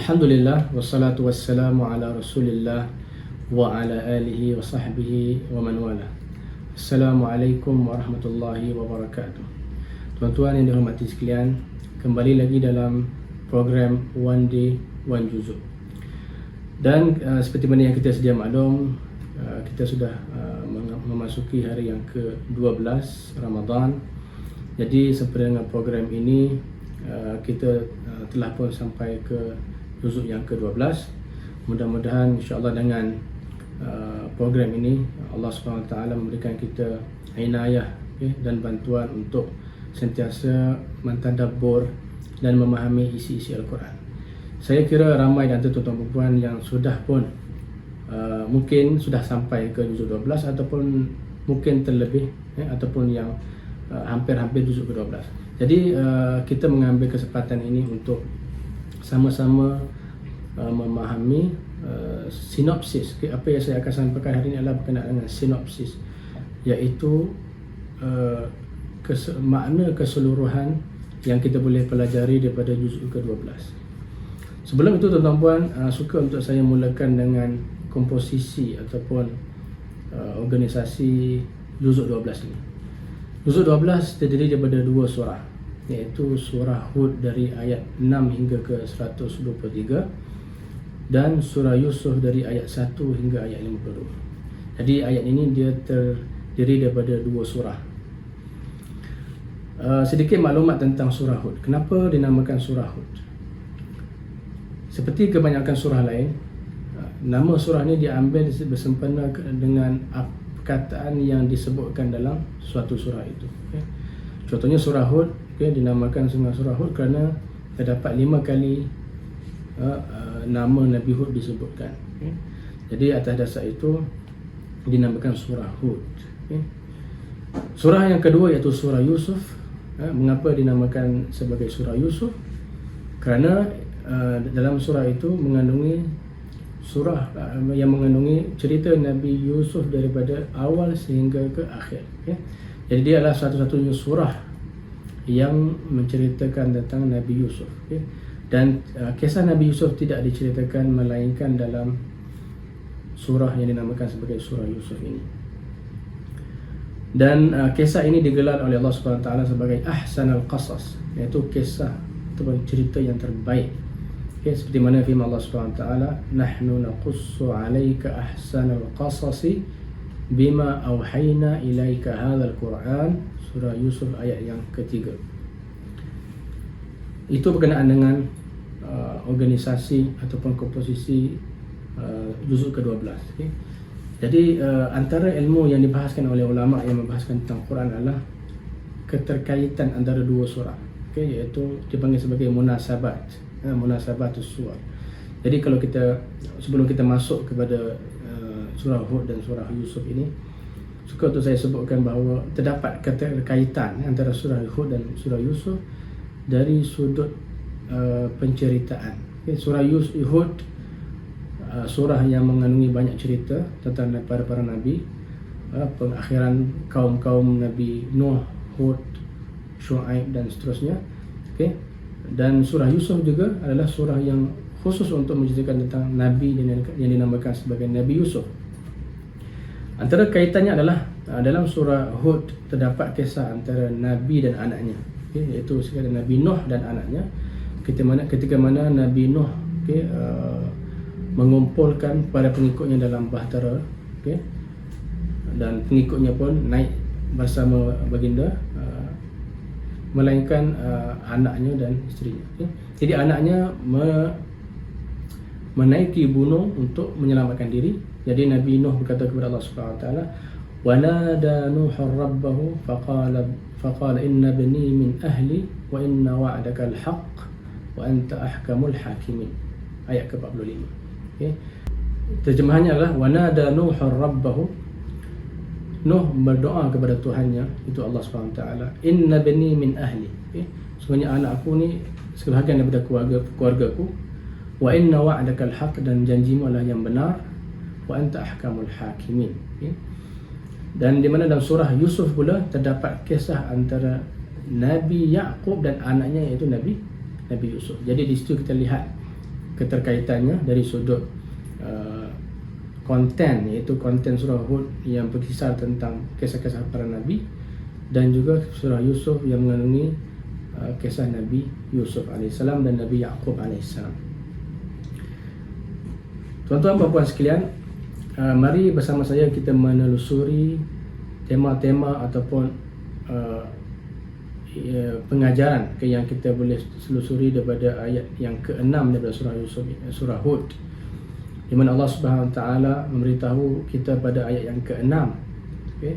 Alhamdulillah wassalatu wassalamu ala Rasulillah wa ala alihi wa sahbihi wa man wala. Assalamualaikum warahmatullahi wabarakatuh. Tuan-tuan yang dihormati sekalian, kembali lagi dalam program One Day One Juzuk. Dan seperti mana yang kita sedia maklum, kita sudah memasuki hari yang ke-12 Ramadan. Jadi seperti dengan program ini, kita telah pun sampai ke juzuk yang ke-12. Mudah-mudahan insya-Allah dengan program ini Allah SWT memberikan kita inayah dan bantuan untuk sentiasa mentadabbur dan memahami isi-isi Al-Quran. Saya kira ramai dan tuan-tuan perempuan yang sudah pun mungkin sudah sampai ke juzuk 12 ataupun mungkin terlebih ataupun yang hampir-hampir juzuk ke-12. Jadi kita mengambil kesempatan ini untuk sama-sama memahami sinopsis. Apa yang saya akan sampaikan hari ini adalah berkenaan dengan sinopsis, iaitu makna keseluruhan yang kita boleh pelajari daripada juzuk ke-12. Sebelum itu tuan-tuan, suka untuk saya mulakan dengan komposisi ataupun organisasi juzuk 12 ini. Juzuk 12 terdiri daripada dua surah, iaitu surah Hud dari ayat 6 hingga ke 123 dan surah Yusuf dari ayat 1 hingga ayat 52. Jadi ayat ini dia terdiri daripada dua surah. Sedikit maklumat tentang surah Hud. Kenapa dinamakan surah Hud? Seperti kebanyakan surah lain, nama surah ini diambil bersempena dengan perkataan yang disebutkan dalam suatu surah itu. Contohnya surah Hud dinamakan surah Hud kerana terdapat 5 kali nama Nabi Hud disebutkan. Jadi atas dasar itu dinamakan surah Hud. Surah yang kedua iaitu surah Yusuf. Mengapa dinamakan sebagai surah Yusuf? Kerana dalam surah itu mengandungi surah yang mengandungi cerita Nabi Yusuf daripada awal sehingga ke akhir. Jadi dia adalah satu-satunya surah yang menceritakan tentang Nabi Yusuf. Dan kisah Nabi Yusuf tidak diceritakan melainkan dalam surah yang dinamakan sebagai surah Yusuf ini. Dan kisah ini digelar oleh Allah SWT sebagai ahsanul qasas, iaitu kisah ataupun cerita yang terbaik. Seperti mana firman Allah SWT, nahnu naqussu 'alaika ahsanal qasasi bima auhayna ilaika hadzal Qur'an, surah Yusuf ayat yang ketiga. Itu berkenaan dengan organisasi ataupun komposisi juzuk ke-12. Jadi antara ilmu yang dibahaskan oleh ulama yang membahaskan tentang Quran adalah keterkaitan antara dua surah, iaitu dipanggil sebagai munasabatus surah. Jadi kalau kita sebelum kita masuk kepada surah Hud dan surah Yusuf ini, suka untuk saya sebutkan bahawa terdapat keterkaitan antara surah Hud dan surah Yusuf dari sudut penceritaan. Surah Hud surah yang mengandungi banyak cerita tentang para nabi, pengakhiran kaum-kaum Nabi Nuh, Hud, Syuaib dan seterusnya. Dan surah Yusuf juga adalah surah yang khusus untuk menceritakan tentang nabi yang dinamakan sebagai Nabi Yusuf. Antara kaitannya adalah dalam surah Hud terdapat kisah antara nabi dan anaknya, iaitu sekali Nabi Nuh dan anaknya. Ketika mana Nabi Nuh mengumpulkan para pengikutnya dalam bahtera, dan pengikutnya pun naik bersama baginda, melainkan anaknya dan isterinya. Jadi anaknya menaiki gunung untuk menyelamatkan diri. Jadi Nabi Nuh berkata kepada Allah SWT, wa nada Nuhur rabbahu faqala inna bani min ahli wa inna wa'daka al-haq wa anta ahkamul hakimin. Ayat ke-45. Terjemahannya adalah wa nada Nuhur rabbahu, Nuh berdoa kepada Tuhannya, itu Allah SWT, inna bani min ahli, sebenarnya anak aku ni sebahagian daripada keluargaku, wa inna wa'dakal haq, dan janjimu adalah yang benar, wa anta ahkamul hakimin. Dan di mana dalam surah Yusuf pula terdapat kisah antara Nabi Yaqub dan anaknya, iaitu Nabi Yusuf. Jadi di situ kita lihat keterkaitannya dari sudut konten, iaitu konten surah Hud yang berkisar tentang kisah-kisah para nabi, dan juga surah Yusuf yang mengandungi kisah Nabi Yusuf AS dan Nabi Yaqub AS. Tuan-tuan dan puan sekalian, mari bersama saya kita menelusuri tema-tema ataupun pengajaran yang kita boleh selusuri daripada ayat yang ke-6 daripada surah Yusuf, surah Hud, di mana Allah Subhanahu Wa Taala memberitahu kita pada ayat yang ke-6, okey,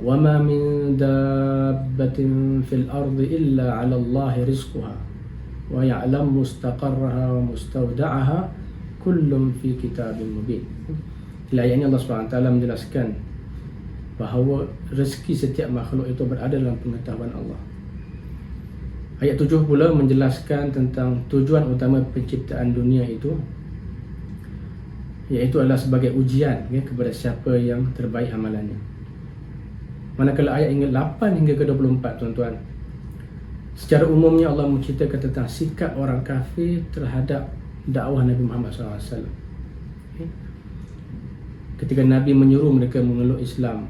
wa ma min dabbatin fil ardi illa 'ala Allahi rizquha wa ya'lamu mustaqarraha wa mustawda'aha kullun fi kitabin mubin. Di ayat ini Allah Subhanahu Wa Taala menjelaskan bahawa rezeki setiap makhluk itu berada dalam pengetahuan Allah. Ayat 7 pula menjelaskan tentang tujuan utama penciptaan dunia itu, iaitu adalah sebagai ujian kepada siapa yang terbaik amalannya. Manakala ayat 8 hingga ke 24, tuan-tuan, secara umumnya Allah menceritakan tentang sikap orang kafir terhadap dakwah Nabi Muhammad SAW. Ketika Nabi menyuruh mereka memeluk Islam,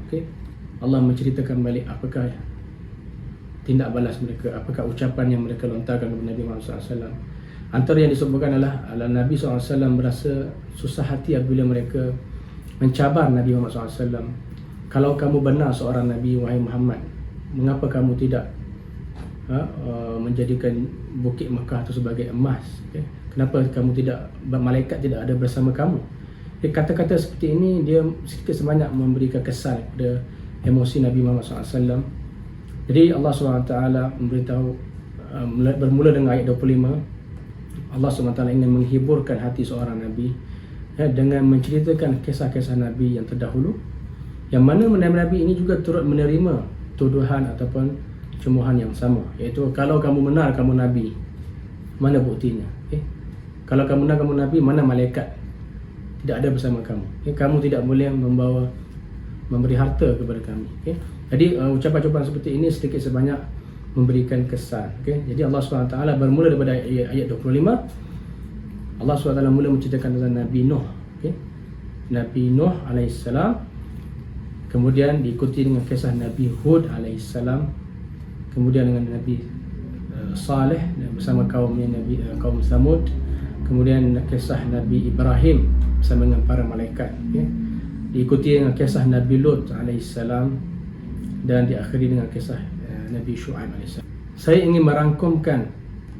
Allah menceritakan balik apakah tindak balas mereka, apakah ucapan yang mereka lontarkan kepada Nabi Muhammad SAW. Antara yang disebutkan adalah Nabi SAW berasa susah hati apabila mereka mencabar Nabi Muhammad SAW. Kalau kamu benar seorang Nabi, wahai Muhammad, mengapa kamu tidak menjadikan bukit Mekah itu sebagai emas? Kenapa kamu tidak, malaikat tidak ada bersama kamu? Kata-kata seperti ini dia sedikit sebanyak memberikan kesan kepada emosi Nabi Muhammad SAW. Jadi Allah SWT memberitahu, bermula dengan ayat 25, Allah SWT ingin menghiburkan hati seorang Nabi dengan menceritakan kisah-kisah Nabi yang terdahulu, yang mana Nabi ini juga turut menerima tuduhan ataupun cemoohan yang sama, iaitu kalau kamu benar kamu Nabi, mana buktinya? Kalau kamu benar kamu Nabi, mana malaikat tidak ada bersama kamu? Kamu tidak boleh memberi harta kepada kami. Jadi ucapan-ucapan seperti ini sedikit sebanyak memberikan kesan. Jadi Allah SWT bermula daripada ayat 25. Allah SWT mula menceritakan tentang Nabi Nuh. Nabi Nuh AS, kemudian diikuti dengan kisah Nabi Hud AS, kemudian dengan Nabi Saleh bersama kaumnya, kaum Samud, kemudian kisah Nabi Ibrahim bersama dengan para malaikat, diikuti dengan kisah Nabi Lut AS, dan diakhiri dengan kisah Nabi Shu'aib AS. Saya ingin merangkumkan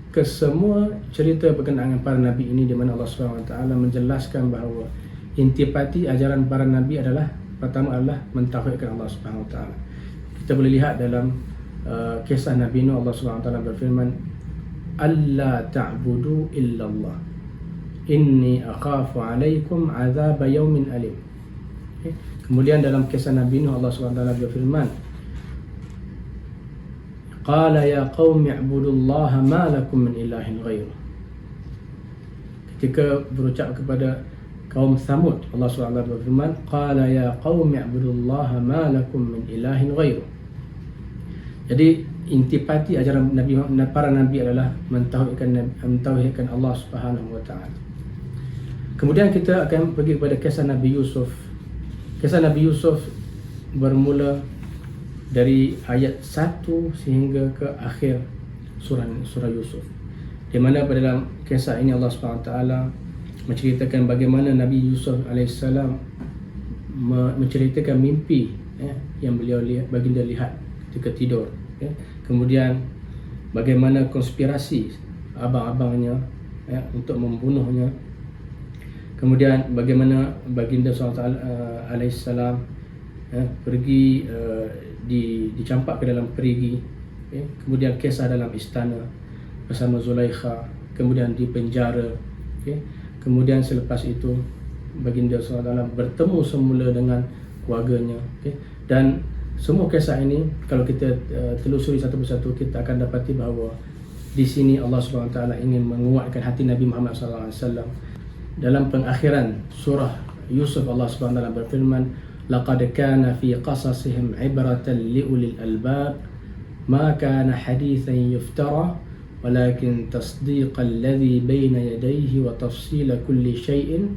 kesemua cerita berkenaan dengan para Nabi ini, di mana Allah SWT menjelaskan bahawa intipati ajaran para Nabi adalah, pertama adalah mentauhidkan Allah SWT. Kita boleh lihat dalam kisah Nabi Nuh, Allah SWT berfirman, alla ta'budu illallah inni akhafu alaikum azab yawmin alim. Kemudian dalam kisah Nabi Nuh, Allah SWT berfirman, qala ya qaumi i'budullaha ma lakum min ilahin ghairuh. Ketika berucap kepada kaum Samud, Allah SWT berfirman, qala ya qaumi i'budullaha ma lakum min ilahin ghairuh. Jadi intipati ajaran Nabi, para Nabi adalah mentauhidkan Allah Subhanahu Wa Taala. Kemudian kita akan pergi kepada kisah Nabi Yusuf. Kisah Nabi Yusuf bermula dari ayat 1 sehingga ke akhir surah Yusuf, di mana pada dalam kisah ini Allah SWT menceritakan bagaimana Nabi Yusuf AS menceritakan mimpi yang beliau lihat, baginda lihat ketika tidur. Kemudian bagaimana konspirasi abang-abangnya untuk membunuhnya. Kemudian bagaimana baginda AS pergi dicampak ke dalam perigi, kemudian kisah dalam istana bersama Zulaikha, kemudian di penjara, kemudian selepas itu baginda SAW bertemu semula dengan keluarganya, dan semua kisah ini kalau kita telusuri satu persatu, kita akan dapati bahawa di sini Allah SWT ingin menguatkan hati Nabi Muhammad SAW. Dalam pengakhiran surah Yusuf, Allah SWT berfirman, laqad kana fi qasasihim ibratan liulil albab ma kana hadithan yuftara walakin tasdiqal ladzi baina yadayhi wa tafsila kulli syai'in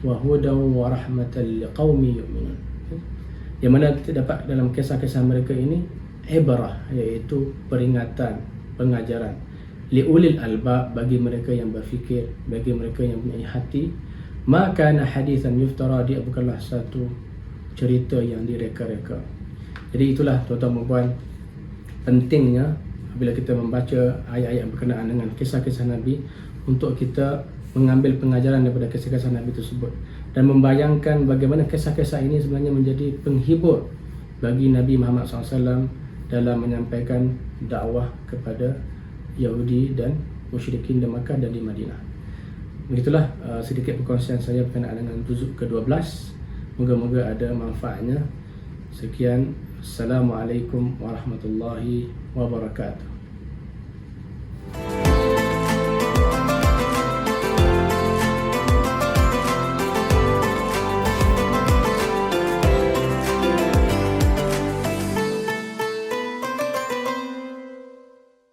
wa hudan wa rahmatan liqaumin yu'minun. Yang mana kita dapat dalam kisah-kisah mereka ini ibrah, iaitu peringatan, pengajaran liulil albab, bagi mereka yang berfikir, bagi mereka yang punya hati. Maka hadithan yuftara, dia bukanlah satu cerita yang direka-reka. Jadi itulah tuan-tuan dan puan, pentingnya bila kita membaca ayat-ayat berkenaan dengan kisah-kisah Nabi untuk kita mengambil pengajaran daripada kisah-kisah Nabi tersebut dan membayangkan bagaimana kisah-kisah ini sebenarnya menjadi penghibur bagi Nabi Muhammad SAW dalam menyampaikan dakwah kepada Yahudi dan musyrikin di Makkah dan di Madinah. Begitulah sedikit perkongsian saya berkenaan dengan juzuk ke-12. Moga-moga ada manfaatnya. Sekian. Assalamualaikum warahmatullahi wabarakatuh.